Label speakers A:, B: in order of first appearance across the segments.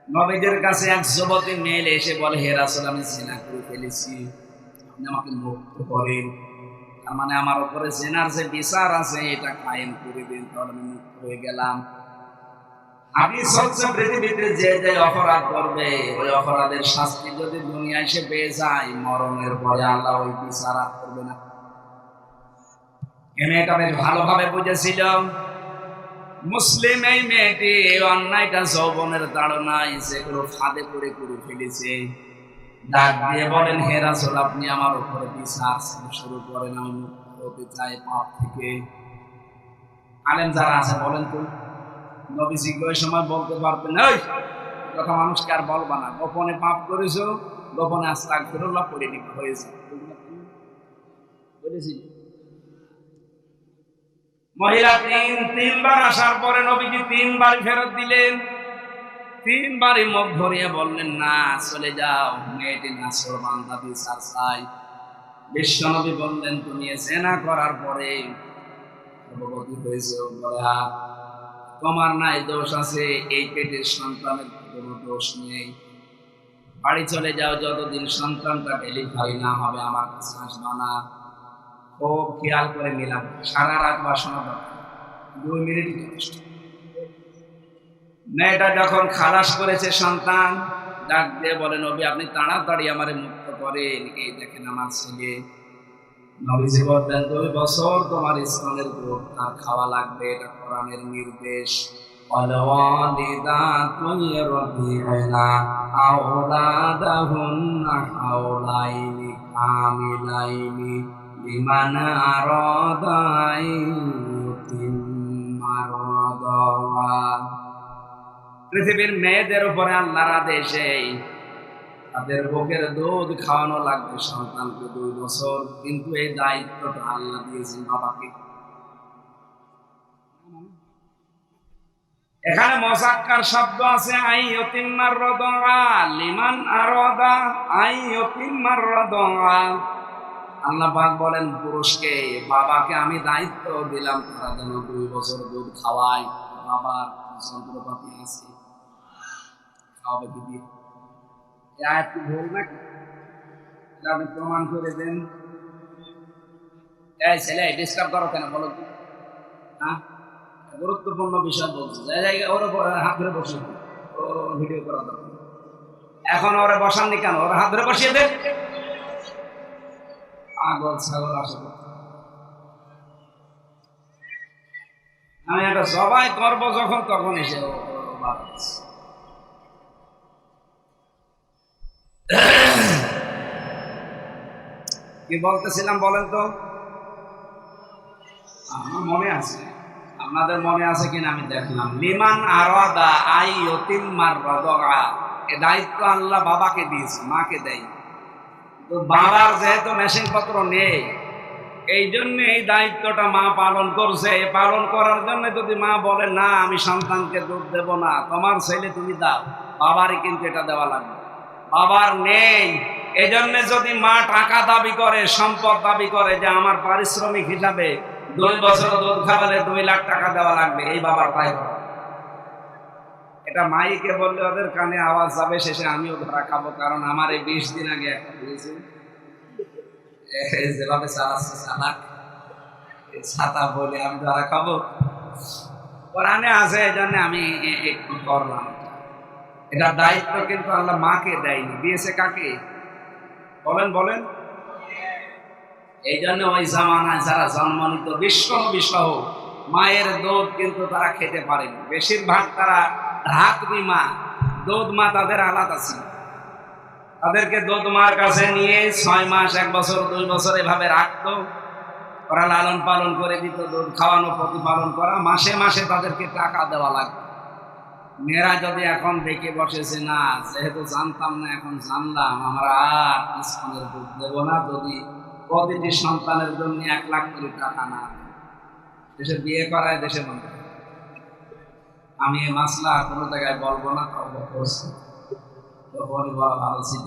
A: নবীদের কাছে এক যুবতী মেয়ে এসে বলে, হে রাসূল, আমি জিনা করে ফেলেছি, আপনি আমাকে মুক্ত করেন। তার মানে আমার উপরে জিনার যে বিচার আছে এটা কায়েম করে দিন, তাহলে আমি মুক্ত হয়ে গেলাম। হাদিস হচ্ছে পৃথিবীতে যে যে অপরাধ করবে ওই অপরাধের শাস্তি যদি দুনিয়ায় সে পেয়ে যায়, মরণের পরে আল্লাহ ওই বিচার আর করবে না। এই মেয়েটা বেশ ভালোভাবে বুঝেছিল। মুসলিম এই মেয়েটি অন্যায়টা যৌবনের তাড়নায় সেগুলো ফাঁদে করে করে ফেলেছে। ডাক দিয়ে বলেন, হে রাসূল, আপনি আমার উপরে বিচার শুরু করেন, আমি মুক্ত হতে চাই পাপ থেকে। আলেম যারা আছে বলেন তো, নবীজি ওই সময় বলতে পারতেন, এই কথা মানুষকে আর বলবা না, গোপনে পাপ করেছো, গোপনে আস্তাগফিরুল্লাহ পড়ে নিতে হয়েছে। মহিলা তিনবার আসার পরে নবীজি তিনবার ফেরত দিলেন। তিনবারই মুখ ধরিয়ে বললেন, না চলে যাও, মেয়েটি নাছরবান্দা বিচার চাই। বিশ্বনবী বললেন, তুমি জিনা করার পরে গর্ভবতী হয়েছে, বলে হ্যাঁ, তোমার নাই দোষ আছে, এই পেটের সন্তানের কোনো দোষ নেই। বাড়ি চলে যাও, যতদিন সন্তানটা ডেলিভারি না হবে আমার কাছে আসবা না। খুব খেয়াল করে নিলাম, সারা রাত বাসনা দরকার, 2 মিনিট যথেষ্ট। মেয়েটা যখন খালাস করেছে সন্তান, ডাক দিয়ে বলে, নবী আপনি তাড়াতাড়ি আমারে মুক্ত করেন, এই দেখেন আমার ছেলে। নবীজি বললেন, 2 বছর তোমার স্তনের দুধ আর খাওয়া লাগবে, এটা কোরআনের নির্দেশ। ওয়ালিদাতু ইয়ারদিউনা আওলাদাহুন্না হাওলাইনি কামিলাইনি লিমান আরাদা আইয়ুতিম্মার রাদা। পৃথিবীর মেয়েদের উপরে আল্লাহর আদেশে তাদের বুকের দুধ খাওয়ানো লাগবে সন্তানকে 2 বছর, কিন্তু এই দায়িত্বটা আল্লাহ দিয়েছেন বাবাকে। এখানে মুযাক্কার শব্দ আছে, আইয়ুতিম্মার রাদা লিমান আরাদা আইয়ুতিম্মার রাদা। আল্লাহ পাক বলেন পুরুষকে, বাবাকে আমি দায়িত্ব দিলাম তারা যেন 2 বছর দুধ খাওয়ায়। বাবার যন্ত্রপাতি আছে, খাওয়াবে কি দিয়ে? এই আয়াত কি ভুল নাকি? আপনি প্রমাণ করে দেন। এই ছেলে ডিস্টার্ব করো কেন বলো তো? হ্যাঁ, গুরুত্বপূর্ণ বিষয় বলছি, ওর হাত ধরে বসিয়ে দিন, ও ভিডিও করা দরকার। এখন ওরা বসাননি কেন? ওরা হাত ধরে বসিয়ে দেন। পাগল ছাগল আসে। আমি একটা সবাই করবো যখন, তখন এসে কি বলতেছিলাম বলেন তো? আমার মনে আছে, আপনাদের মনে আছে কিনা আমি দেখলাম। লিমান আরাদা আইয়ুতিম্মার রাদা, এই দায়িত্ব আল্লাহ বাবাকে দিয়েছে, মাকে দেয়। তো বাবার যেহেতু মেশিন পত্র নেই, এই জন্য এই দায়িত্বটা মা পালন করছে। পালন করার জন্য যদি মা বলে, না আমি সন্তানকে দুধ দেব না, তোমার ছেলে তুমি দাও, বাবারই কিন্তু এটা দেওয়া লাগবে। বাবার নেই, এই জন্য যদি মা টাকা দাবি করে, সম্পদ দাবি করে, যে আমার পারিশ্রমিক হিসাবে 2 বছর দুধ খাওয়ালে 2 লাখ টাকা দেওয়া লাগবে, এই বাবার পাই। এটা মাইকে বললে ওদের কানে আওয়াজ যাবে, শেষে আমিও ধরা খাবো। কারণ আমার এই 20 দিন আগে একটা বুঝেছি, যেভাবে চালাচ্ছে চালাক, ছাতা বলে আমি ধরা খাবো, কোরআনে আছে, এই জন্য আমি একটু করলাম। এটা দায়িত্ব কিন্তু আল্লাহ মাকে দেয়নি, দিয়েছে কাকে? বলেন বলেন। এই জন্য ওই জামানায় যারা জন্মনিত বিশ্বনবী সহ মায়ের দুধ কিন্তু তারা খেতে পারেনি। বেশিরভাগ তারা ধাত্রী মা, দুধ মা তাদের আলাদা ছিল। তাদেরকে দুধ মার কাছে নিয়ে 6 মাস, 1 বছর, 2 বছর এভাবে রাখতো, ওরা লালন পালন করে দিত, দুধ খাওয়ানো, প্রতিপালন করা, মাসে মাসে তাদেরকে টাকা দেওয়া লাগতো। মেয়েরা যদি এখন দেখে বসেছে, না যেহেতু জানতাম না এখন জানলাম, আমরা আর স্তনের দুধ দেবো না যদি প্রতিটি সন্তানের জন্য 1 লাখ করে টাকা না দেয়। দেশে বিয়ে করায় দেশে বন্ধ। আমি এই মাসলা কোনো জায়গায় বলবো না, তবে করছি, তখনই বলা ভালো ছিল।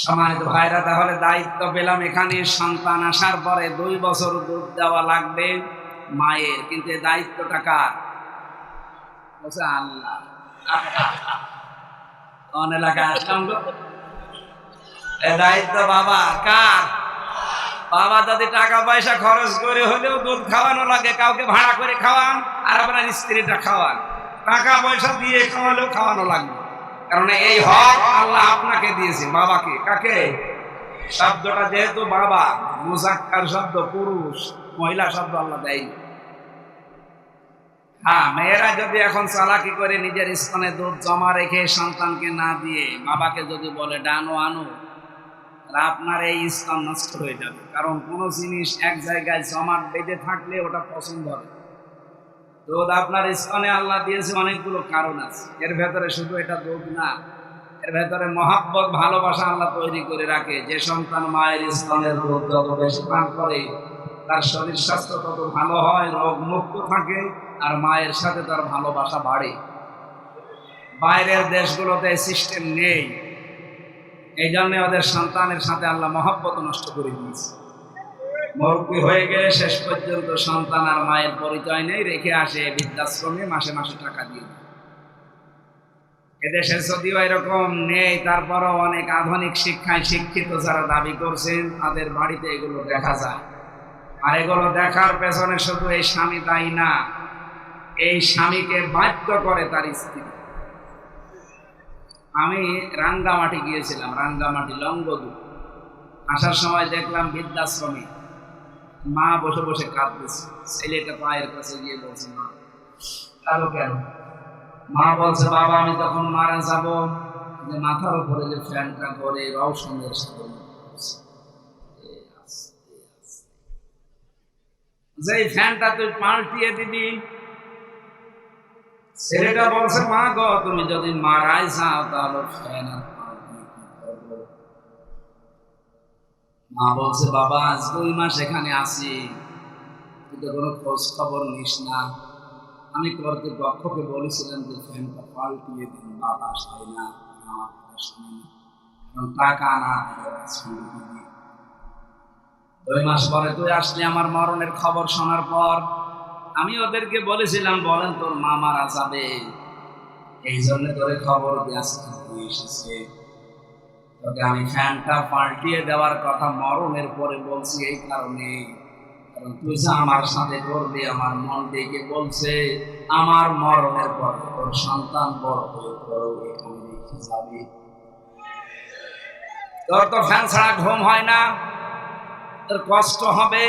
A: সম্মানিত ভাইরা, তাহলে দায়িত্ব পেলাম এখানে, সন্তান আসার পরে 2 বছর দুধ দেওয়া লাগবে মায়ের, কিন্তু এই দায়িত্বটা কার? বলছে আল্লাহ। কোন এলাকায় আসলাম গো? এ দায়িত্ব বাবা কার? বাবা যদি টাকা পয়সা খরচ করে হলেও দুধ খাওয়ানো লাগে, কাউকে ভাড়া করে খাওয়ান আর আপনার স্ত্রীটা খাওয়ান, টাকা পয়সা দিয়ে খাওয়ালেও খাওয়ানো লাগবে। কারণ এই হক আল্লাহ আপনাকে দিয়েছে। বাবাকে, কাকে? শব্দটা যেহেতু বাবা মুজাক্কার শব্দ, পুরুষ, মহিলা শব্দ আল্লাহ দেয়। হ্যাঁ, মেয়েরা যদি এখন চালাকি করে নিজের স্তনে দুধ জমা রেখে সন্তানকে না দিয়ে বাবাকে যদি বলে ডানো আনো, আপনার এই স্তন নষ্ট হয়ে যাবে। কারণ কোনো জিনিস এক জায়গায় জমাট বেঁধে থাকলে ওটা পছন্দ হবে। দুধ আপনার স্তনে আল্লাহ দিয়েছে অনেকগুলো কারণ আছে, এর ভেতরে শুধু এটা দুধ না, এর ভেতরে মহাব্বত, ভালোবাসা আল্লাহ তৈরি করে রাখে। যে সন্তান মায়ের স্তনের দুধ যত বেশি পান করে তার শরীর স্বাস্থ্য তত ভালো হয়, রোগ মুক্ত থাকে, আর মায়ের সাথে তার ভালোবাসা বাড়ে। বাইরের দেশগুলোতে সিস্টেম নেই, এই জন্য ওদের সন্তানের সাথে আল্লাহ মহব্বত নষ্ট করে দিয়েছে। মুরব্বী হয়ে গেলে শেষ পর্যন্ত সন্তান আর মায়ের পরিচয় নেই, রেখে আসে বৃদ্ধাশ্রমে, মাসে মাসে টাকা দিয়ে। এদেশে যদিও এরকম নেই, তারপরও অনেক আধুনিক শিক্ষায় শিক্ষিত যারা দাবি করছেন তাদের বাড়িতে এগুলো দেখা যায়। আর এগুলো দেখার পেছনে শুধু এই স্বামী দায়ী না, এই স্বামীকে বাধ্য করে তার স্ত্রী। আমি রাঙ্গামাটি গিয়েছিলাম, রাঙ্গামাটি লংগদু। আসার সময় দেখলাম বৃদ্ধাশ্রমে মা বসে বসে কাঁদতেছে। ছেলেটা পায়ের কাছে গিয়ে বলছে, মা কাঁদো কেন? মা বলছে, বাবা আমি তখন মারা যাব, যে মাথার উপরে যে ফ্যানটা করে রওশনের সাথে যে ফ্যানটা তুই পাল্টিয়ে দিবি। ছেলেটা বলছে, মা গো তুমি যদি মারাই যাও তাহলে ফ্যান আর পাল্টিয়ে কি করবো? মা বলছে, বাবা আজ 2 মাস এখানে আছি, তুই তো কোনো খোঁজ খবর নিস না। আমি কর্তৃপক্ষকে বলেছিলাম যে ফ্যানটা পাল্টিয়ে দিন, বাতাস হয় না, আমার কথা শুনি না, কারণ টাকা না দিলে 2 মাস পরে তুই আসলি আমার মরণের খবর শোনার পর। আমি ওদেরকে বলেছিলাম, বলেন তোর মা মারা যাবে, এই জন্য তোরে খবর দিয়ে এসেছে। তোকে আমি ফ্যানটা পাল্টিয়ে দেওয়ার কথা মরণের পরে বলছি এই কারণে, কারণ তুই যে আমার সাথে করবি আমার মন ডেকে বলছে আমার মরণের পরে তোর সন্তান বড় হয়ে তোর এখানে রেখে যাবে। তোর তো ফ্যান ছাড়া ঘুম হয় না, তোর কষ্ট হবে।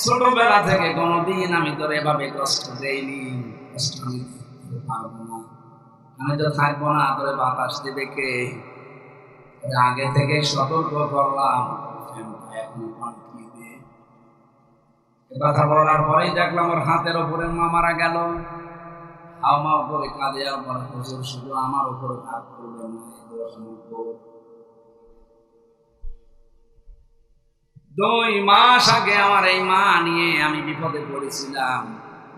A: ছোটবেলা থেকে কোনোদিন আমি তোর এভাবে কষ্ট দেইনি, কষ্ট আমি দিতে পারবো না। আমি তো থাকবো না, তোরে বাতাস দেবে কে? আগে থেকে সতর্ক করলাম, এখন পাল্টিয়ে দে। কথা বলার পরেই দেখলাম ওর হাতের ওপরে মা মারা গেল। হাওমা উপরে কাঁদে, আর বলে, হুজুর শুধু আমার উপরে ভাগ করবেন না, এগুলো আমার। 2 মাস আগে আমার এই মা নিয়ে আমি বিপদে পড়েছিলাম।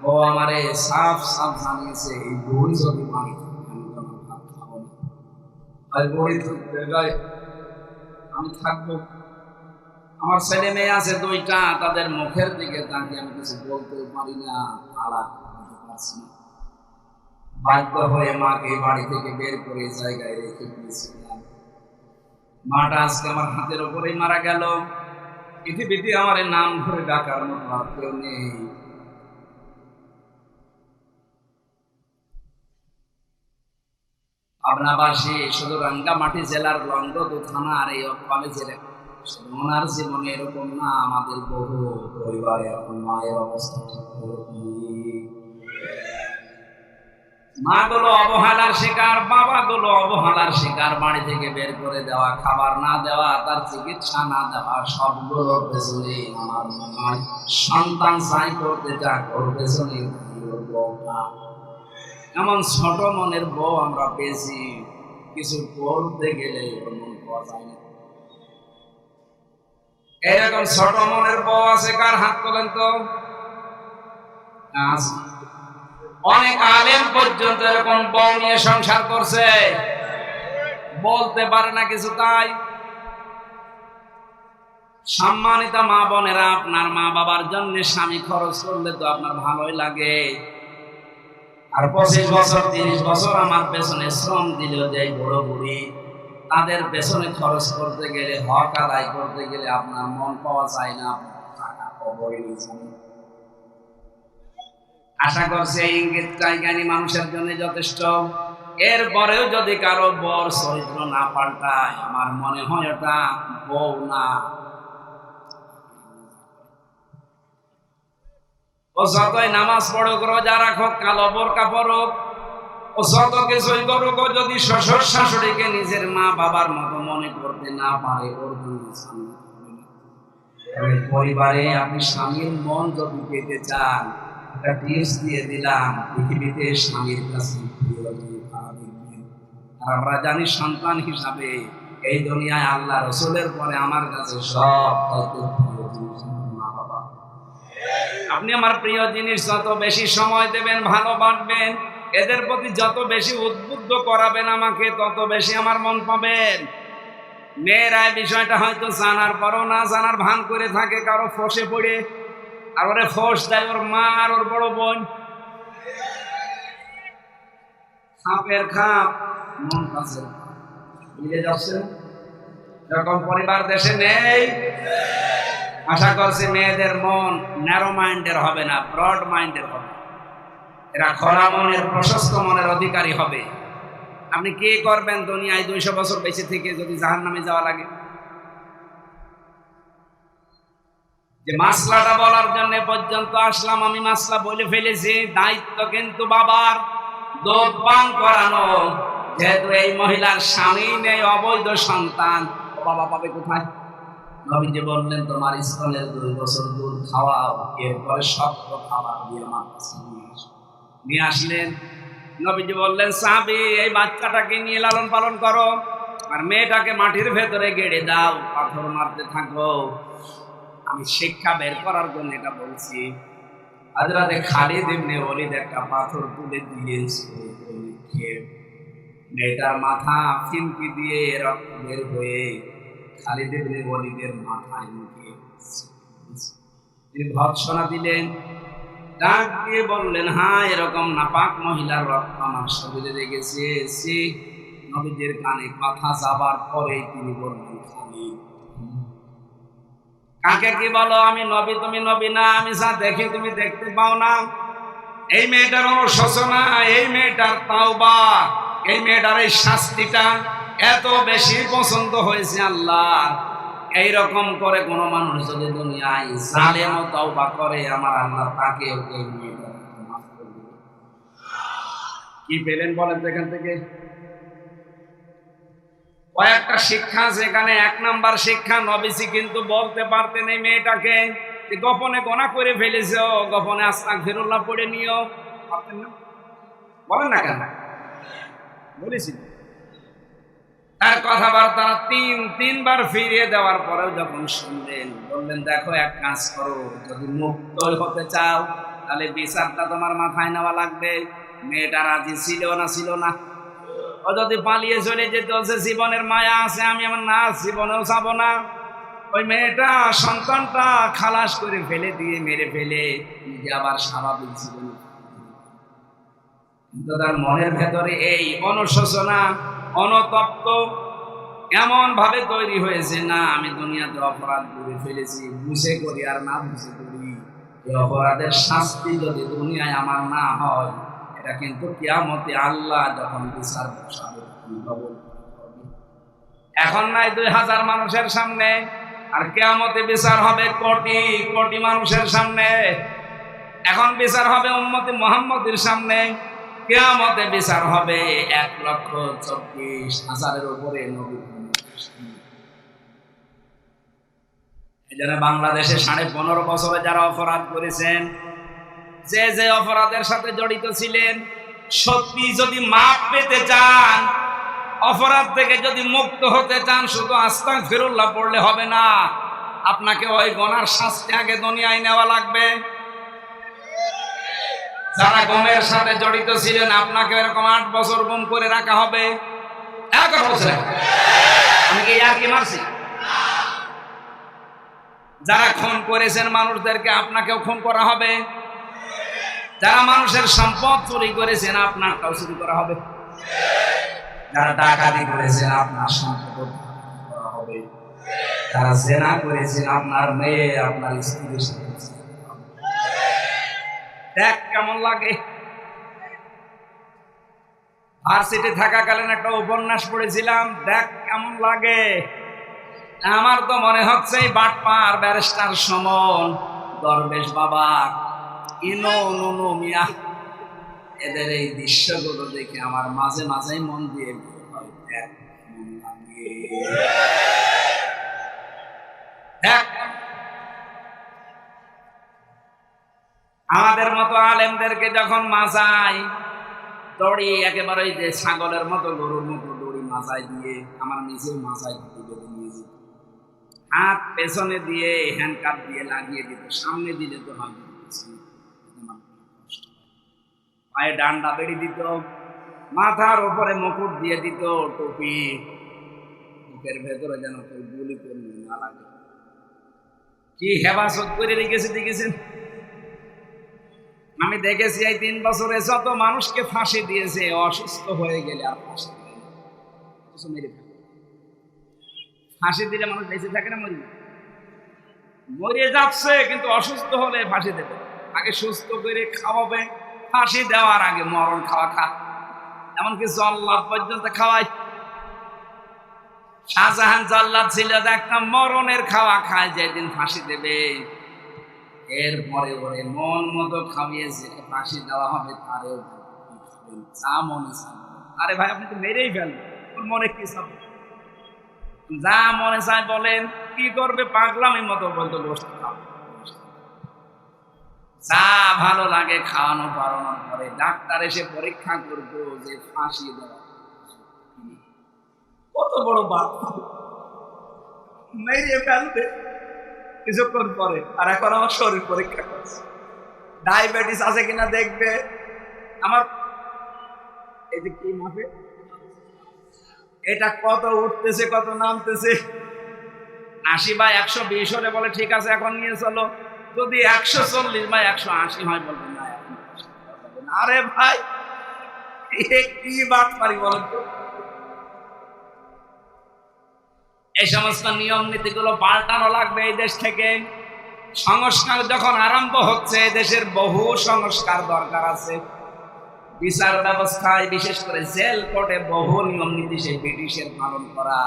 A: ও আমারে সাফ সাফ জানিয়েছে, এই বড়ি যদি পানি আমি তখন ভাত খাবো না, আর বড়ি আমি থাকবো। আমার ছেলে মেয়ে আছে 2টা, তাদের মুখের দিকে তাকিয়ে আমি কিছু বলতে পারি না, তালাক দিতে পারছি না। বাধ্য হয়ে মাকে বাড়ি থেকে বের করে জায়গায় রেখে দিয়েছিলাম। মাটা আজকে আমার হাতের ওপরেই মারা গেল। পৃথিবীতে আমার নাম ধরে ডাকার মতো আর কেউ নেই। পাবনাবাসী শুধু রাঙ্গামাটি জেলার লংগদু থানার এই কলেজের ওনার জীবনে এরকম না, আমাদের বহু পরিবারে এখন মায়ের অবস্থা ঠিক মা গুলো অবহেলার শিকার, বাবা গুলো অবহেলার শিকার। বাড়ি থেকে বের করে দেওয়া, খাবার না দেওয়া, তার চিকিৎসা না দেওয়া, সবগুলোর পেছনে আমার মনে হয় সন্তান চাই করতে যা করবে এমন ছোট মনের বউ আমরা পেয়েছি, কিছু করতে গেলে ওর মন পাওয়া যায় না। এরকম ছোট মনের বউ আছে কার? হাত তোলেন তো। অনেক আলেম পর্যন্ত এরকম বউ নিয়ে সংসার করছে, বলতে পারে না কিছু। তাই সম্মানিত মা বোনেরা, আপনার মা বাবার জন্য স্বামী খরচ করলে তো আপনার ভালোই লাগে। আর 25 বছর 30 বছর আমার পেছনে শ্রম দিল যে বড় বুড়ি, তাদের পেছনে খরচ করতে গেলে, হক আদায় করতে গেলে আপনার মন পাওয়া যায় না, টাকা কবরে নিয়েছেন। আশা করছি এই ইঙ্গিতটাই জ্ঞানী মানুষের জন্য যথেষ্ট। এরপরেও যদি কারো বর চরিত্র না পাল্টায়, আমার মনে হয় ওটা বউ না। ও যতই নামাজ পড়ুক, রোজা রাখুক, কালো বোরকা পরুক, ও যত কিছুই করুক, ও যদি শ্বশুর শাশুড়িকে নিজের মা বাবার মতো মনে করতে না পারে, ওর পরিবারে আপনি স্বামীর মন যদি পেতে চান, একটা টিপস দিয়ে দিলাম, পৃথিবীতে স্বামীর কাছে আর আমরা জানি সন্তান হিসাবে এই দুনিয়ায় আল্লাহ রসুলের পরে আমার কাছে সব মা বাবা। আপনি আমার প্রিয় জিনিস যত বেশি সময় দেবেন, ভালোবাসবেন, এদের প্রতি যত বেশি উদ্বুদ্ধ করাবেন আমাকে, তত বেশি আমার মন পাবেন। মেয়েরা বিষয়টা হয়তো জানার পরও না জানার ভান করে থাকে, কারো ফসে পড়ে, আর ওরে ফোস দেয় ওর মা আর ওর বড় বোন। সাপের খাপ মন কাছে মিলে যাচ্ছে, এরকম পরিবার দেশে নেই। আশা করছি মেয়েদের মন ন্যারো মাইন্ডের হবে না, ব্রড মাইন্ডের হবে। এরা খোলা মনের, প্রশস্ত মনের অধিকারী হবে। আপনি কি করবেন দুনিয়ায় 200 বছর বেঁচে থেকে যদি জাহান্নামে যাওয়া লাগে? যে মাসলাটা বলার জন্য পর্যন্ত আসলাম, আমি মাসলা বলে ফেলেছি। দায়িত্ব কিন্তু বাবার, দুধ পান করানো। যেহেতু এই মহিলার স্বামী নেই, অবৈধ সন্তান, বাবা পাবে কোথায়? নবীজি বললেন তোমার স্তনের 2 বছর দুধ খাওয়াও, এরপরে শক্ত খাবার দিয়ে আমার কাছে নিয়ে আসলেন। নবীজি বললেন সাহাবী, এই বাচ্চাটাকে নিয়ে লালন পালন করো, আর মেয়েটাকে মাটির ভেতরে গেড়ে দাও, পাথর মারতে থাকো। আমি শিক্ষা বের করার জন্য এটা বলছি। হযরতে খালিদ ইবনে ওলীদ একটা পাথর তুলে দিয়ে মেয়েটার মাথা ফিনকি দিয়ে রক্ত বের হয়ে খালিদ ইবনে ওলীদের মাথায় মুখে তিনি ভর্ৎসনা দিলেন। ডাক দিয়ে বললেন, হ্যাঁ, এরকম নাপাক মহিলার রক্ত আমার শরীরে লেগেছে। নবীজির কানে কথা যাবার পরে তিনি বললেন, খালিদ কাকে কি বলো? আমি নবী, তুমি নবী না। আমি যা দেখি তুমি দেখতে পাও না। এই মেয়েটার অনুশোচনা, এই মেয়েটার তাওবা, এই মেয়েটার এই শাস্তিটা এত বেশি পছন্দ হয়েছে আল্লাহ। এইরকম করে কোন মানুষ যদি দুনিয়ায় জালেম তাওবা করে, আমার আল্লাহ তাকে এই মেয়েটাকে মাফ করে দেবে। কি পেলেন বলেন তো এখান থেকে? কয়েকটা শিক্ষা, যেখানে 1 নাম্বার শিক্ষা, নবীজি কিন্তু বলতে পারতেন এই মেয়েটাকে গোপনে গোনা করে ফেলেছ, গোপনে আস্তাগফিরুল্লাহ পড়ে নিও, পারতেন না? বলেন না কেন? বলেছি। তার কথাবার্তা 3বার ফিরিয়ে দেওয়ার পরেও যখন শুনলেন, বললেন দেখো, এক কাজ করো, যদি মুক্ত হতে চাও তাহলে বিচারটা তোমার মাথায় নেওয়া লাগবে। মেয়েটা রাজি ছিল না? ছিল না। ও যদি পালিয়ে চলে যেত, সে জীবনের মায়া আছে, আমি আমার না জীবনেও চাবো না। ওই মেয়েটা সন্তানটা খালাস করে ফেলে দিয়ে, মেরে ফেলে নিজে আবার স্বাভাবিক জীবন। কিন্তু তার মনের ভেতরে এই অনুশোচনা, অনুতপ্ত এমন ভাবে তৈরি হয়েছে, না আমি দুনিয়াতে অপরাধ করে ফেলেছি, বুঝে করি আর না বুঝে করি, এই অপরাধের শাস্তি যদি দুনিয়ায় আমার না হয়, এটা কিন্তু কিয়ামতে আল্লাহ যখন বিচার বসাবে। এখন নাই 2000 মানুষের সামনে, আর কিয়ামতে বিচার হবে কোটি কোটি মানুষের সামনে। এখন বিচার হবে উম্মতে মুহাম্মদের সামনে, কিয়ামতে বিচার হবে 1,24,000-এর উপরে নবী। এই জন্য বাংলাদেশে 15.5 বছরে যারা অপরাধ করেছেন, যে যে অপরাধের সাথে জড়িত ছিলেন, সত্যি যদি মাপ পেতে চান, অপরাধ থেকে যদি মুক্ত হতে চান, শুধু আস্তাগফিরুল্লাহ পড়লে হবে না, আপনাকে ওই গুনার শাস্তি আগে দুনিয়ায় নেওয়া লাগবে। যারা গুমের সাথে জড়িত ছিলেন, আপনাকে এরকম 8 বছর গুম করে রাখা হবে। আমি কি আর কি মারছি? যারা খুন করেছেন মানুষদেরকে, আপনাকেও খুন করা হবে। যারা মানুষের সম্পদ চুরি করেছেন আপনারটাও চুরি করা হবে। যারা ডাকাতি করেছেন আপনার সম্পদ করা হবে। যারা জেনা করেছেন আপনার মেয়ে আপনার স্ত্রীর সাথে দেখ কেমন লাগে। ভার্সিটি থাকাকালীন একটা উপন্যাস পড়েছিলাম, দেখ কেমন লাগে। আমার তো মনে হচ্ছে এই বাটপার ব্যারিস্টার সমন, দরবেশ বাবা, ইনো নুনু মিয়া, এদের এই দৃশ্যগুলো দেখে আমার মাঝে মাঝেই মন দিয়ে দেখ কেমন লাগে। দেখ আমাদের মতো আলেমদেরকে যখন মাজায় দড়ি একেবারে যে ছাগলের মতো গরুর মতো দড়ি মাজায় দিয়ে আমার নিজের মাজায় বেঁধে নিয়ে যেত, হাত পেছনে দিয়ে হ্যান্ডকাপ দিয়ে লাগিয়ে দিত, সামনে দিলে তো হয় পায়ে ডান্ডা বেড়ে দিত, মাথার উপরে মুকুট দিয়ে দিত, টুপি, বুকের ভেতরে যেন কেউ গুলি করলে না লাগে। কি হেফাজত করে রেখেছে দেখেছেন। আমি দেখেছি এই 3 বছরে যত মানুষকে ফাঁসি দিয়েছে অসুস্থ হয়ে গেলে আর ফাঁসি দেয় না, মেরে ফেলে। ফাঁসি দিলে মানুষ বেঁচে থাকে না, মরে যাচ্ছে, কিন্তু অসুস্থ হলে ফাঁসি দেবে। আগে সুস্থ করে খাওয়াবে, ফাঁসি দেওয়ার আগে মরণ খাওয়া খা, এমনকি জল্লাদ পর্যন্ত খাওয়াই। শাহজাহান জল্লাদ ছিল, দেখতাম মরণের খাওয়া খায়, যেদিন ফাঁসি দেবে এরপরে ওরে মন মতো খাওয়িয়ে যেটা ফাঁসি দেওয়া হবে তারেও যা মনে চায়। আরে ভাই আপনি তো মেরেই ফেলবেন, ওর মনে কি চাবে, যা মনে চায় বলেন, কি করবে পাগলামির মতো বলতে গোষ্ঠ খাও, যা ভালো লাগে খাওয়ানো পারানোর পরে ডাক্তার এসে পরীক্ষা করবো যে ফাঁসি দেওয়া কত বড় বাধা, মেরে ফেলবে কিছুক্ষণ পরে। আর এখন আমার শরীর পরীক্ষা করছে, ডায়াবেটিস আছে কিনা দেখবে। আমার এই যে কি মাপে, এটা কত উঠতেছে কত নামতেছে, 80/120 হলে বলে ঠিক আছে এখন নিয়ে চলো, যদি 140/180 হয় বলবে না এখন। আরে ভাই কি বাদ পারি বলেন তো। এই সমস্ত নিয়ম নীতিগুলো পাল্টানো লাগবে এই দেশ থেকে। সংস্কার যখন আরম্ভ হচ্ছে, দেশের বহু সংস্কার দরকার আছে। বিচার ব্যবস্থায় বিশেষ করে জেল কোর্টে বহু নিয়ম নীতি সেই ব্রিটিশের পালন করা।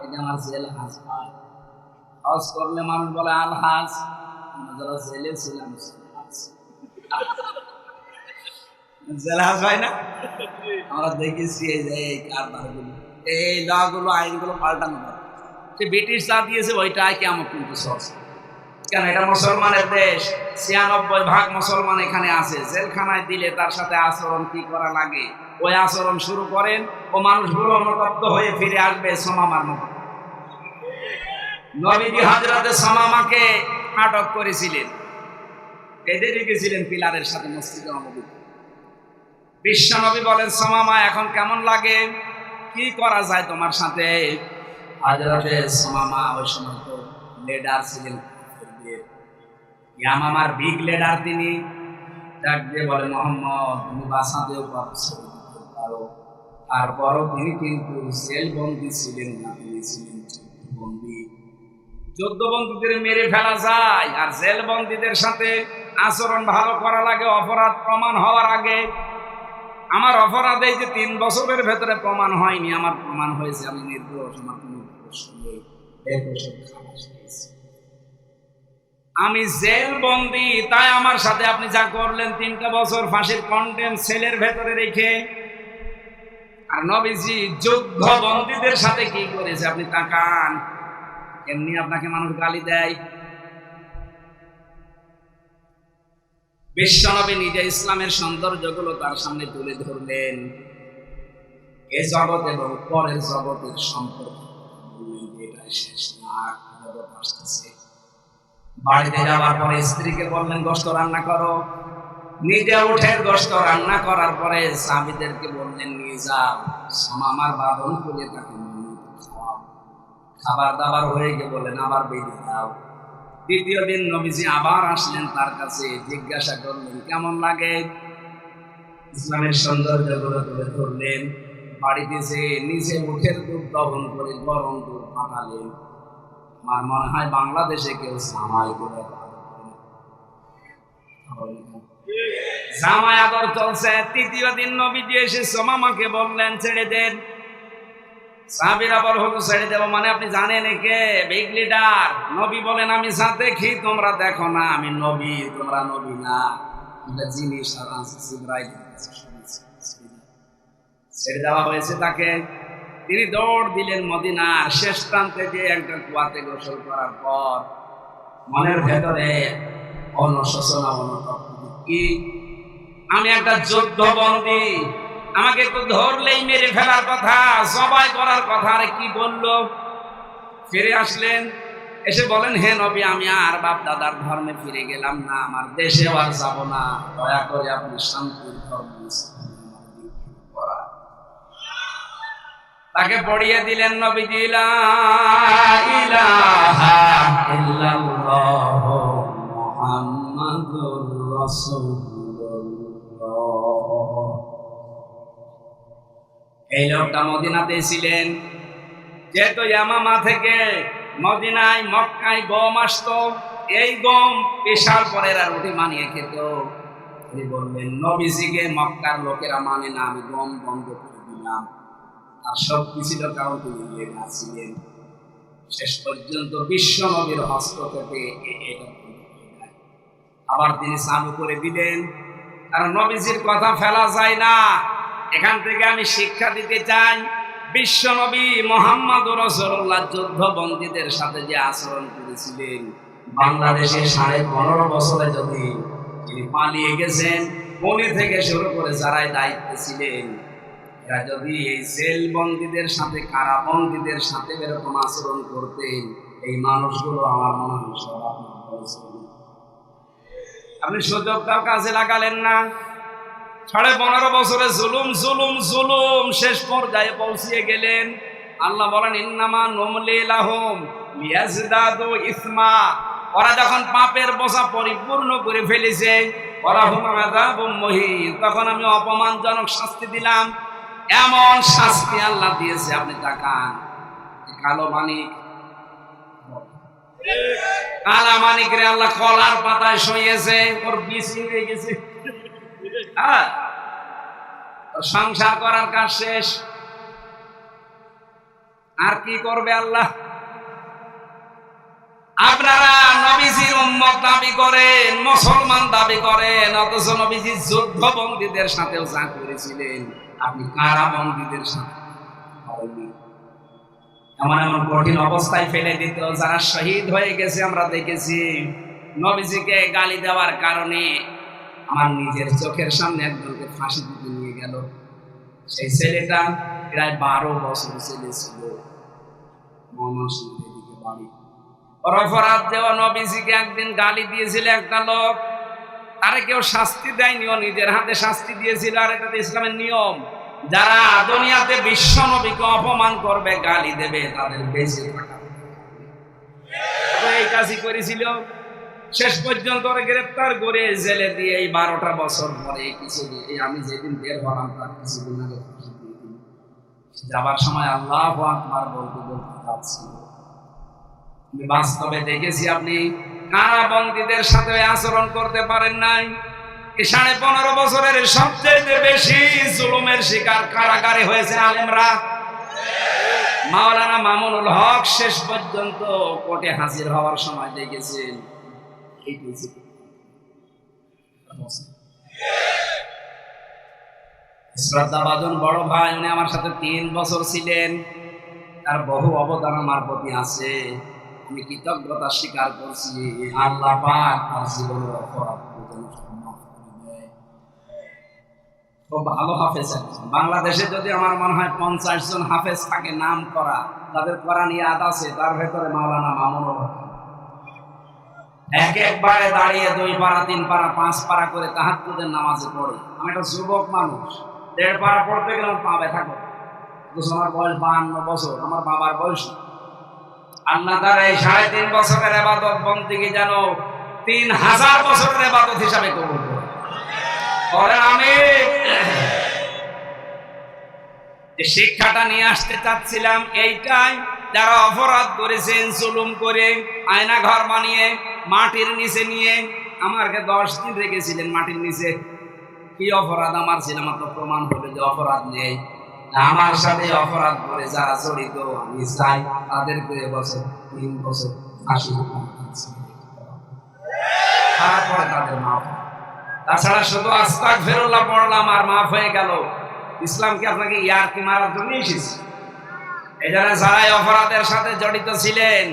A: এই যে আমার জেল হাজ হয়, হজ করলে মানুষ বলে আলহাজ, আমরা যারা জেলে ছিলাম জেল হাজ হয় না। আমরা দেখেছি এই যে এই কারবারগুলো, এই লগুলো, আইনগুলো পাল্টানো দরকার। ব্রিটিশ যা দিয়েছে ওইটাই কেমন কিন্তু সহজ, কেন এটা মুসলমানের দেশ, 96% মুসলমান এখানে আছে। জেলখানায় দিলে তার সাথে আচরণ কি করা লাগে ওই আচরণ শুরু করেন, ও মানুষগুলো অনুতপ্ত হয়ে ফিরে আসবে সুমামার মতো। নবীজি হযরতে সুমামাকে আটক করেছিলেন, বেঁধে রেখেছিলেন পিলারের সাথে মসজিদে নববী। বিশ্ব নবী বলেন, সুমামা এখন কেমন লাগে, কি করা যায় তোমার সাথে। হযরতে সুমামা ওই সময় তো লিডার ছিলেন, ইয়ামামার বিগ লিডার তিনি। ডাক দিয়ে বলে, মোহাম্মদ তুমি বাঁচাতেও পারো। তারপরও তিনি কিন্তু জেল বন্দী ছিলেন না, তিনি ছিলেন বন্দী। 14 বন্দীদের মেরে ফেলা যায়, আর জেল বন্দীদের সাথে আচরণ ভালো করা লাগে অপরাধ প্রমাণ হওয়ার আগে। আমার অপরাধ এই যে 3 বছরের ভেতরে প্রমাণ হয়নি, আমার প্রমাণ হয়েছে আমি নির্দোষ, আমার কোনো দোষ নেই, আমি জেল বন্দী, তাই আমার সাথে আপনি যা করলেন 3টা বছর ফাঁসির কন্ডেম সেলের ভেতরে রেখে। আর নবীজি যুদ্ধ বন্দীদের সাথে কি করেছে আপনি তাকান, এমনি আপনাকে মানুষ গালি দেয়। বিশ্বনবী নিজে ইসলামের সৌন্দর্যগুলো তার সামনে তুলে ধরলেন, এ জগৎ এবং পরের জগতের সম্পর্ক শেষ না, আসতেছে। বাড়িতে যাওয়ার পরে স্ত্রীকে বললেন গোশত রান্না করো, নিজে উঠে গোশত রান্না করার পরে সাহাবীদেরকে বললেন নিয়ে যাও, সুমামার বাঁধন খুলে তাকে খাওয়াও। খাবার দাবার হয়ে গিয়ে বললেন আবার বেঁধে দাও। দ্বিতীয় দিন নবীজি আবার আসলেন তার কাছে, জিজ্ঞাসা করলেন কেমন লাগে। ইসলামের সৌন্দর্য গুলো তুলে ধরলেন। বাড়িতে যে নিজে মুখের দুধ দহন করে গরম দুধ পাঠালেন। আমার মনে হয় বাংলাদেশে কেউ জামাই করে জামাই আদর চলছে। তৃতীয় দিন নবীজি এসে সোমামাকে বললেন ছেড়ে দেন। সাহাবীরা বল হুজুর ছেড়ে দেব মানে আপনি জানেন একে বিগ লিডার। নবী বলেন আমি যা দেখি তোমরা দেখো না, আমি নবী তোমরা নবী না। এটা জিনিস আর জিবরাইল ছেড়ে দেওয়া হয়েছে তাকে। তিনি দৌড় দিলেন মদিনার শেষ প্রান্তে যে একটা কুয়াতে গোসল করার পর মনের ভেতরে অনুশোচনা অনুভব কি আমি একটা যুদ্ধবন্দী, আমাকে একটু ধরলেই মেরে ফেলার কথা, জবাই করার কথা। আরে কি বললো? ফিরে আসলেন, এসে বলেন হে নবী আমি আর বাপ দাদার ধর্মে ফিরে গেলাম না, আমার দেশেও আর যাব না, দয়া করে আপনি শান্তির ধর্ম তাকে পড়িয়ে দিলেন নবীজি লা ইলাহা ইল্লাল্লাহ মুহাম্মাদুর রাসূলুল্লাহ। এই লোকটা মদিনাতে ছিলেন, যেহেতু ইয়ামামা থেকে মদিনায় মক্কায় গম আসতো, এই গম পেশার পরে রুটি বানিয়ে খেত। তিনি বললেন নবীজিকে মক্কার লোকেরা মানে না, আমি গম বন্ধ করে দিলাম। আর সব কিছু কারণ তিনি ছিলেন। শেষ পর্যন্ত বিশ্ব নবীর হস্তক্ষেপে আবার তিনি চালু করে দিলেন, কারণ নবীজির কথা ফেলা যায় না। এখান থেকে আমি শিক্ষা দিতে চাই, বিশ্ব নবী মুহাম্মদুর রাসূলুল্লাহ যুদ্ধবন্দীদের সাথে যে আচরণ করেছিলেন, বাংলাদেশে 15.5 বছরে যদি তিনি পালিয়ে গেছেন, মনে থেকে শুরু করে যারাই দায়িত্বে ছিলেন, এরা যদি এই জেল বন্দীদের সাথে কারাবন্দীদের সাথে এরকম আচরণ করতেন, এই মানুষগুলো আমার মনে হয় সব আপনি সুযোগটাও কাজে লাগালেন না। 15.5 বছরে জুলুম জুলুম জুলুম শেষ পর্যায়ে পৌঁছিয়ে গেলেন। আল্লাহ বলেন ইন্নামা নুমলি লাহুম লিয়াজদাদু ইসমা। ওরা যখন পাপের বোঝা পরিপূর্ণ করে ফেলেছে, ওয়ালাহুম আযাবুম মুহিন, তখন আমি অপমানজনক শাস্তি দিলাম। এমন শাস্তি আল্লাহ দিয়েছে, আপনি তাকান। কালো মানিক, কালা মানিক রে আল্লাহ কলার পাতায় শুইয়েছে, ওর বিষ হয়ে গেছে। সংসার করার কাজ শেষ, আর কি করবে আল্লাহ? আপনারা নবীজির উম্মত দাবি করেন, মুসলমান দাবি করেন, অথচ নবীজি যুদ্ধবন্দীদের সাথেও যা করেছিলেন আপনি কারাবন্দীদের সাথে এমন এমন কঠিন অবস্থায় ফেলে দিত। যারা শহীদ হয়ে গেছে আমরা দেখেছি, নবীজিকে গালি দেওয়ার কারণে আমার নিজের চোখের সামনে একজনকে ফাঁসি দিতে নিয়ে গেল। সেই ছেলেটা প্রায় 12 বছর ছেলে ছিল, ময়মনসিংহের দিকে বাড়ি। অপরাধ দেওয়া নবীজিকে একদিন গালি দিয়েছিল একটা লোক, তারে কেউ শাস্তি দেয়নি, ও নিজের হাতে শাস্তি দিয়েছিল। আর এটা ইসলামের নিয়ম, যারা দুনিয়াতে বিশ্ব নবীকে অপমান করবে, গালি দেবে, তাদের বেঁচে থাকা এই কাজই করেছিল। শেষ পর্যন্ত গ্রেফতার করে জেলে দিয়ে এই 12টা বছর পরে আমি যেদিন বের হলাম তার কিছুদিন আগে যাবার সময় আল্লাহু আকবার বলতে বলতে যাচ্ছি। বাস্তবে দেখেছি আপনি কারাবন্দীদের সাথে আচরণ করতে পারেন নাই। 15.5 বছরের সবচেয়ে বেশি জুলুমের শিকার কারাগারে হয়েছে আলেমরা। মাওলানা মামুনুল হক শেষ পর্যন্ত কোর্টে হাজির হওয়ার সময় দেখেছেন শ্রদ্ধাভাজন বড় ভাই, উনি আমার সাথে 3 বছর ছিলেন, তার বহু অবদান আমার প্রতি আছে। আমি কৃতজ্ঞতা স্বীকার করছি। আল্লাহ পাক তার জীবনের অপরাধ খুব ভালো হাফেজ। বাংলাদেশে যদি আমার মনে হয় 50 জন হাফেজ থাকে নাম করা, তাদের কোরআন ইয়াদ আছে, তার ভেতরে মাওলানা মামুনুল হক একবারে দাঁড়িয়ে 2 পারা 3 পারা 5 পারা করে তাহাজ্জুদের নামাজে পড়ে। আমি একটা যুবক মানুষ, 1.5 পারা পড়তে গেলে পা ব্যথা করে। আমার বয়স 52 বছর, আমার বাবার বয়স। আল্লাহ তাআলা এই 3.5 বছরের ইবাদত বন্দেগী যেন 3000 বছরের ইবাদত হিসাবে কবুল করে। বলেন আমিন। যে শিক্ষাটা নিয়ে আসতে চাচ্ছিলাম এইটাই, যারা অপরাধ করেছেন জুলুম করে, আয়না ঘর বানিয়ে মাটির নিচে নিয়ে আমাকে 10 দিন রেখেছিলেন মাটির নিচে। কি অপরাধ আমার ছিল? আমার তো প্রমাণ হলো যে অপরাধ নেই। আমার সাথে অপরাধ করে যারা জড়িত, আমি চাই তাদেরকে 3 বছর ফাঁসি তারপরে তাদের মাফ। তাছাড়া শুধু আস্তাগফিরুল্লাহ পড়লাম আর মাফ হয়ে গেল। ইসলাম কি আপনাকে ইয়ারকি মারার জন্য এসেছে? এজন্য যারা অপরাধের সাথে জড়িত ছিলেন,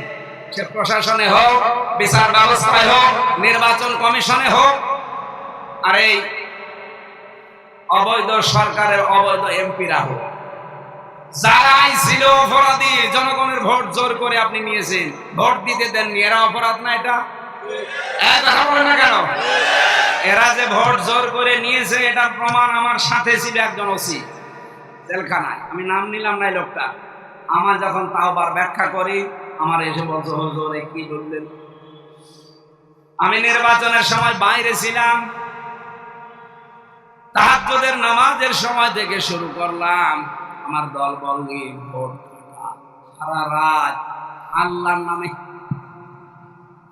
A: সে প্রশাসনে হোক, বিচার ব্যবস্থায় হোক, নির্বাচন কমিশনে হোক, আর এই অবৈধ সরকারের অবৈধ এমপিরা হোক, যারাই ছিল অপরাধী, জনগণের ভোট জোর করে আপনি নিয়েছেন, ভোট দিতে দেননি, এরা অপরাধ না? এটা কথা বলে না কেন? এরা যে ভোট জোর করে নিয়েছে এটার প্রমাণ আমার সাথে ছিল একজন ওসি জেলখানায়। আমি নাম নিলাম না লোকটা। আমার যখন তাওবার ব্যাখ্যা করি, আমার এসে বলছে হুজুর কি বললেন? আমি নির্বাচনের সময় বাইরে ছিলাম, তাহাজ্জুদের নামাজের সময় থেকে শুরু করলাম, আমার দল বল নিয়ে ভোট সারা রাত আল্লাহর নামে।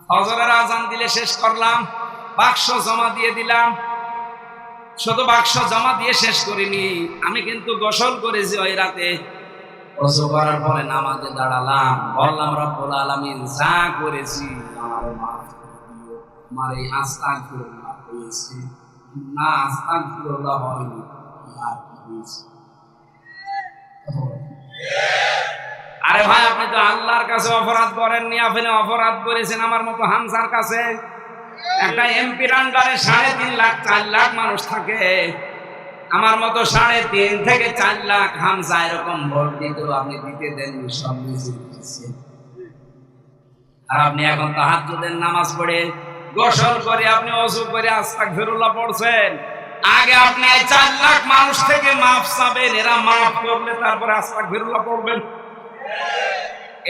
A: ফজরের আজান দিলে শেষ করলাম, বাক্স জমা দিয়ে দিলাম। শুধু বাক্স জমা দিয়ে শেষ করিনি, আমি কিন্তু গোসল করেছি ওই রাতে। ওযু করার পরে নামাজে দাঁড়ালাম, বললাম রব্বুল আলামিন যা করেছি আমার মাফ করে দিও। আমার এই আস্তাগফিরুল্লাহ হয়েছে না, আস্তাগফিরুল্লাহ হয়নি, আর কি হয়েছে? আরে ভাই, আপনি তো আল্লাহর কাছে অপরাধ করেননি, আপনি অপরাধ করেছেন আমার মতো হামসার কাছে। একটা এমপির আন্ডারে 3.5 লাখ 4 লাখ মানুষ থাকে, আমার মতো 3.5 থেকে 4 লাখ হামসা এরকম ভোট দিত, আপনি দিতে দেননি, সব নিজে দিয়েছেন। আর আপনি এখন তাহাজ্জুদের নামাজ পড়ে গোসল করে আপনি ওযু করে আস্তাগফিরুল্লাহ পড়ছেন। আগে আপনি এই 4 লাখ মানুষ থেকে মাফ চাবেন, এরা মাফ করলে তারপরে আস্তাগফিরুল্লাহ পড়বেন।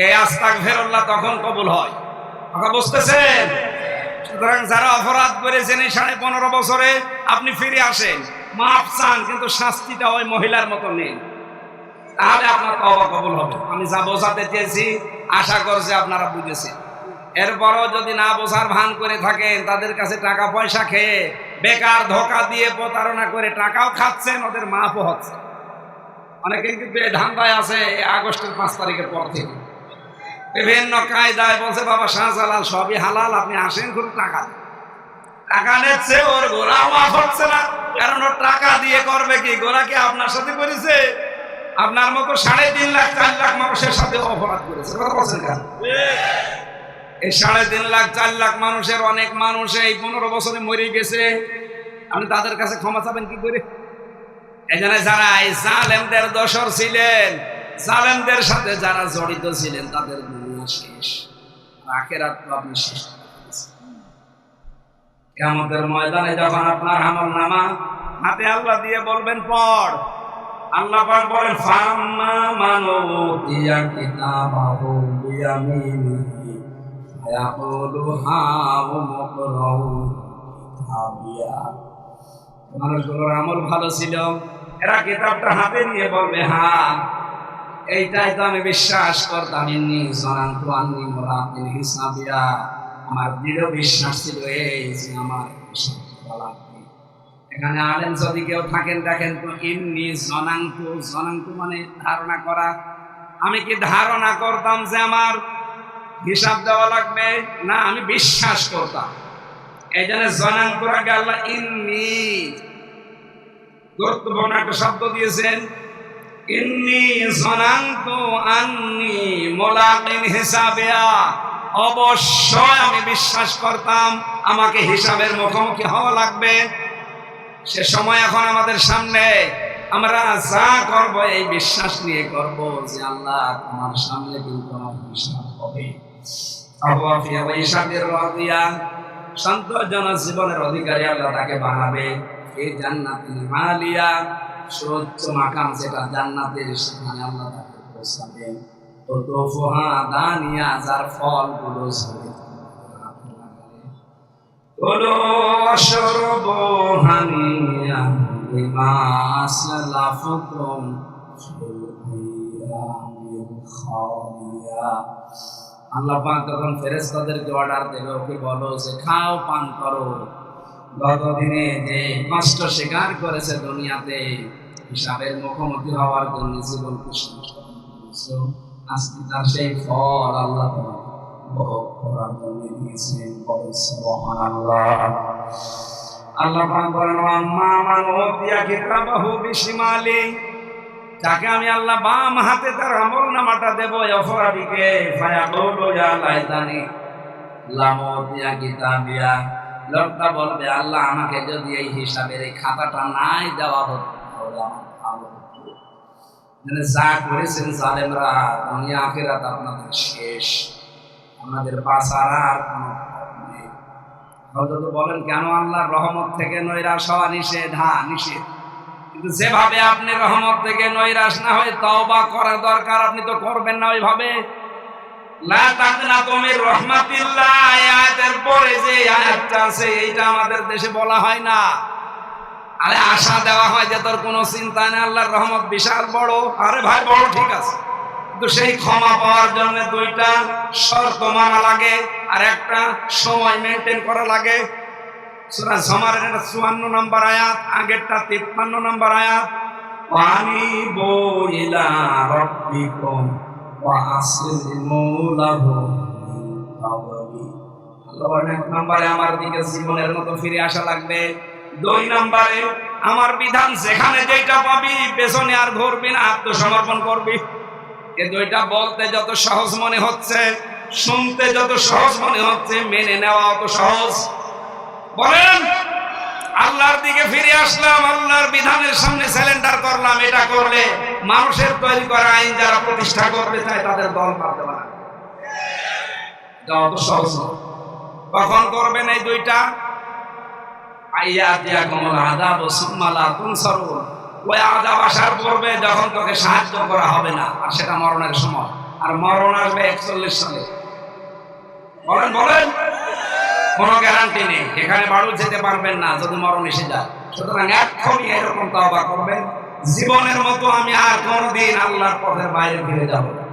A: এই আস্তাগফিরুল্লাহ তখন কবুল হয়। কথা বুঝতেছেন? সুতরাং যারা অপরাধ করেছেন এই 15.5 বছরে, আপনি ফিরে আসেন, মাফ চান, কিন্তু শাস্তিটা ওই মহিলার মতো নেই, তাহলে আপনার তওবা কবুল হবে। আমি যা বোঝাতে চেয়েছি আশা করছি আপনারা বুঝেছেন। এরপরও যদি না বোঝার ভান করে থাকেন, তাদের কাছে টাকা পয়সা খেয়ে বেকার ধোকা দিয়ে প্রতারণা করে টাকাও খাচ্ছেন, ওদের মাফও হচ্ছে। অনেকে কিন্তু এই ধান্দায় আছে আগস্টের 5 তারিখের পর থেকে বিভিন্ন কায়দায় বলছে বাবা শাহজালাল সবই হালাল, আপনি আসেন খুব টাকা নিচ্ছে, ওর গোলা মাফ হচ্ছে না। কারণ ওর টাকা দিয়ে করবে কি? গোলা কি আপনার সাথে করেছে? আপনার মতো 3.5 লাখ 4 লাখ মানুষের সাথে অপরাধ করেছে। কথা বলছেন কেন? এই 3.5 লাখ 4 লাখ মানুষের অনেক মানুষ এই 15 বছরে মরে গেছে, আপনি তাদের কাছে ক্ষমা চাবেন কি করে? এই জন্য যারা এই জালেমদের দোসর ছিলেন, জালেমদের সাথে যারা জড়িত ছিলেন, তাদের দুনিয়া শেষ, আখিরাত তো আপনি শেষ করেছেন। কিয়ামতের ময়দানে যখন আপনার আমলনামা হাতে আল্লাহ দিয়ে বলবেন পড়, আল্লাহ পাক বলেন ফাম্মা মান উতিয়া কিতাবাহু বিয়ামিনিহি ফায়াকুলু হাউ মুকরাউ কিতাবিয়া। মানুষগুলোর আমল ভালো ছিল, এরা কিতাবটা হাতে নিয়ে বলবে হ্যাঁ এইটাই তো আমি বিশ্বাস করতাম, ইন্নী জানানতু আন্নী মুলাকিন হিসাবিয়া, আমার দৃঢ় বিশ্বাস ছিল এই যে আমার হিসাব করা লাগবে। এখানে আলেম যদি কেউ থাকেন দেখেন তো, ইন্নী জানানতু, জানানতু মানে ধারণা করা। আমি কি ধারণা করতাম যে আমার হিসাব দেওয়া লাগবে? না, আমি বিশ্বাস করতাম। এই জন্য জানানতুর আগে আল্লাহ ইন্নী গুরুত্বপূর্ণ একটা শব্দ দিয়েছেন, ইন্নী জানানতু আন্নী মুলাকিন হিসাবিয়া, অবশ্যই আমি বিশ্বাস করতাম আমাকে হিসাবের মুখোমুখি হওয়া লাগবে। সে সময় এখন আমাদের সামনে, আমরা যা করব এই বিশ্বাস নিয়ে করব যে আল্লাহ তোমার সামনে কিন্তু আমার হিসাব হবে। সন্তোষজনক জীবনের অধিকারী আল্লাহ তাকে বানাবে। এই জান্নাতুল আলিয়া, সর্বোচ্চ মাকাম যেটা জান্নাতের, সেখানে আল্লাহ তাকে পৌঁছাবেন। কুতুফুহা দানিয়া, যার ফলগুলো ঝরে। কুলু ওয়াশরাবু হানিয়ান বিমা আসলাফতুম ফিল আইয়ামিল খালিয়া। আল্লাহ পাক তখন ফেরেশতাদেরকে অর্ডার দেবে, ওকে বলো যে খাও, পান করো, গত দিনে যে কষ্ট স্বীকার করেছে দুনিয়াতে, হিসাবের মুখোমুখি হওয়ার জন্য জীবন করেছে, আজকে তার সেই ফল আল্লাহ ভোগ করার জন্য দিয়েছেন। সুবহানাল্লাহ। আল্লাহ পাক বলেন, আম্মা মান উতিয়া কিতাবাহু বিশিমালি, যাকে আমি আল্লাহ বাম হাতে তার আমলনামাটা দেব, অপরাধীকে, ফায়াকুলু ইয়া লাইতানি লাম উতিয়া কিতাবিয়া, লোকটা বলবে, আল্লাহ আমাকে যদি এই হিসাবের এই খাতাটা নাই দেওয়া হতো তাহলে আমার ভালো হতো। মানে যা করেছেন জালেমরা, দুনিয়া আখিরাত আপনাদের শেষ, আমাদের বাঁচার আর কোনো পথ নেই। হযরত বলেন, কেন আল্লাহর রহমত থেকে নৈরাশ হওয়া নিষেধ? হ্যাঁ নিষেধ, কিন্তু যেভাবে আপনি রহমত থেকে নৈরাশ না হয়ে তওবা করা দরকার, আপনি তো করবেন না ওইভাবে। লা তাকনাতু মির রাহমাতিল্লাহ, এই আয়াতের পরে যে আয়াতটা আছে এইটা আমাদের দেশে বলা হয় না। আরে আশা দেওয়া হয় যে তোর কোনো চিন্তা নেই, আল্লাহর রহমত বিশাল বড়। আরে ভাই বড় ঠিক আছে, কিন্তু সেই ক্ষমা পাওয়ার জন্য দুইটা শর্ত মানা লাগে আর একটা সময় মেনটেন করা লাগে। সূরা জুমারের 54 নম্বর আয়াত, আগেরটা 53 নম্বর আয়াত। ওয়ানিবু ইলা রাব্বিকুম ওয়া আসলিমু লাহু মিন কাবলি। আল্লাহ বলেন, এক নম্বরে আমার দিকে জীবনের মতো ফিরে আসা লাগবে, দুই নম্বরে আমার বিধান যেখানে যেটা পাবি পেছনে আর ঘুরবি না, আত্মসমর্পণ করবি। এই দুইটা বলতে যত সহজ মনে হচ্ছে, শুনতে যত সহজ মনে হচ্ছে, মেনে নেওয়া অত সহজ। বলেন, আল্লাহর দিকে ফিরে আসলাম, আল্লাহর বিধানের সামনে স্যালেন্ডার করলাম, এটা করলে মানুষের তৈরি করা আইন যারা প্রতিষ্ঠা করতে চায় তাদের দল পারতে পারে। এটা অত সহজ নয়। কখন করবেন এই দুইটা? আইয়াতিয়াকুমুল আযাব সুম্মা লা তুনসারুন, ওই আযাব আসার পূর্বে যখন তোকে সাহায্য করা হবে না, আর সেটা মরণের সময়। আর মরণ আসবে 41 সালে। বলেন বলেন, কোনো গ্যারান্টি নেই, এখানে বাড়ু যেতে পারবেন না যদি মরণ এসে যায়। সুতরাং এখনই এরকম তওবা করবেন, জীবনের মতো আমি আর কোনদিন আল্লাহর পথের বাইরে ফিরে যাব না।